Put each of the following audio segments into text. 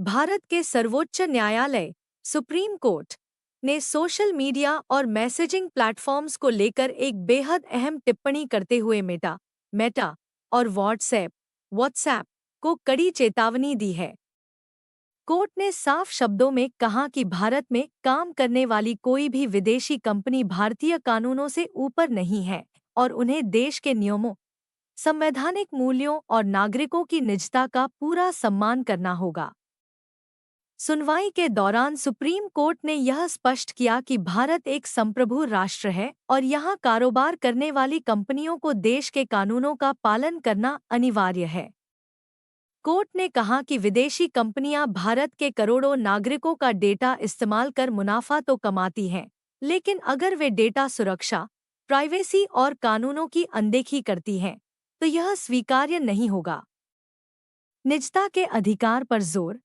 भारत के सर्वोच्च न्यायालय सुप्रीम कोर्ट ने सोशल मीडिया और मैसेजिंग प्लेटफॉर्म्स को लेकर एक बेहद अहम टिप्पणी करते हुए मेटा और व्हाट्सएप को कड़ी चेतावनी दी है। कोर्ट ने साफ शब्दों में कहा कि भारत में काम करने वाली कोई भी विदेशी कंपनी भारतीय कानूनों से ऊपर नहीं है और उन्हें देश के नियमों, संवैधानिक मूल्यों और नागरिकों की निजता का पूरा सम्मान करना होगा। सुनवाई के दौरान सुप्रीम कोर्ट ने यह स्पष्ट किया कि भारत एक संप्रभु राष्ट्र है और यहाँ कारोबार करने वाली कंपनियों को देश के कानूनों का पालन करना अनिवार्य है। कोर्ट ने कहा कि विदेशी कंपनियां भारत के करोड़ों नागरिकों का डेटा इस्तेमाल कर मुनाफा तो कमाती हैं, लेकिन अगर वे डेटा सुरक्षा, प्राइवेसी और कानूनों की अनदेखी करती हैं, तो यह स्वीकार्य नहीं होगा। निजता के अधिकार पर जोर।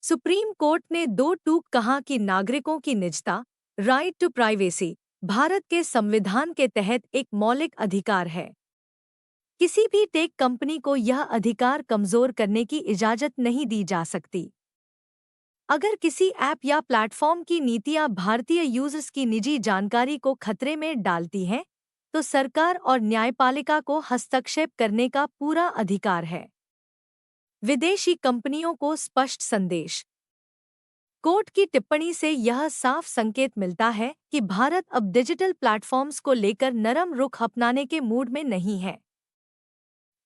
सुप्रीम कोर्ट ने दो टूक कहा कि नागरिकों की निजता, राइट टू प्राइवेसी, भारत के संविधान के तहत एक मौलिक अधिकार है। किसी भी टेक कंपनी को यह अधिकार कमजोर करने की इजाजत नहीं दी जा सकती। अगर किसी ऐप या प्लेटफॉर्म की नीतियां भारतीय यूजर्स की निजी जानकारी को खतरे में डालती हैं, तो सरकार और न्यायपालिका को हस्तक्षेप करने का पूरा अधिकार है। विदेशी कंपनियों को स्पष्ट संदेश। कोर्ट की टिप्पणी से यह साफ संकेत मिलता है कि भारत अब डिजिटल प्लेटफॉर्म्स को लेकर नरम रुख अपनाने के मूड में नहीं है।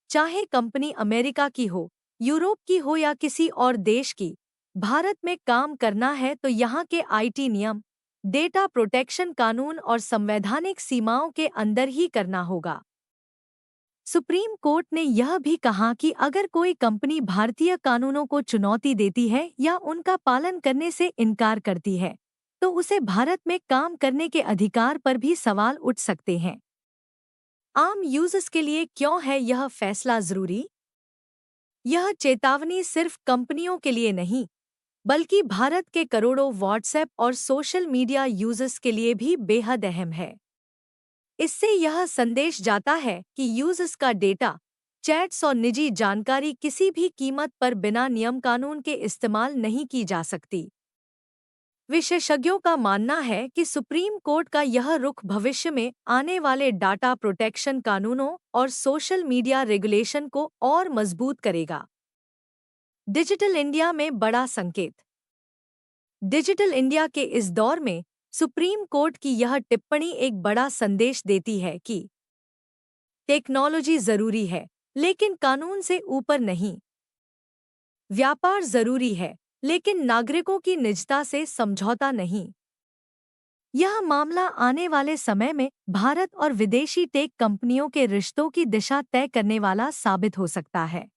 चाहे कंपनी अमेरिका की हो, यूरोप की हो या किसी और देश की, भारत में काम करना है तो यहाँ के आईटी नियम, डेटा प्रोटेक्शन कानून और संवैधानिक सीमाओं के अंदर ही करना होगा। सुप्रीम कोर्ट ने यह भी कहा कि अगर कोई कंपनी भारतीय कानूनों को चुनौती देती है या उनका पालन करने से इनकार करती है, तो उसे भारत में काम करने के अधिकार पर भी सवाल उठ सकते हैं। आम यूजर्स के लिए क्यों है यह फैसला जरूरी? यह चेतावनी सिर्फ कंपनियों के लिए नहीं, बल्कि भारत के करोड़ों व्हाट्सएप और सोशल मीडिया यूजर्स के लिए भी बेहद अहम है। इससे यह संदेश जाता है कि यूजर्स का डेटा, चैट्स और निजी जानकारी किसी भी कीमत पर बिना नियम कानून के इस्तेमाल नहीं की जा सकती। विशेषज्ञों का मानना है कि सुप्रीम कोर्ट का यह रुख भविष्य में आने वाले डाटा प्रोटेक्शन कानूनों और सोशल मीडिया रेगुलेशन को और मजबूत करेगा। डिजिटल इंडिया में बड़ा संकेत। डिजिटल इंडिया के इस दौर में सुप्रीम कोर्ट की यह टिप्पणी एक बड़ा संदेश देती है कि टेक्नोलॉजी जरूरी है, लेकिन कानून से ऊपर नहीं। व्यापार जरूरी है, लेकिन नागरिकों की निजता से समझौता नहीं। यह मामला आने वाले समय में भारत और विदेशी टेक कंपनियों के रिश्तों की दिशा तय करने वाला साबित हो सकता है।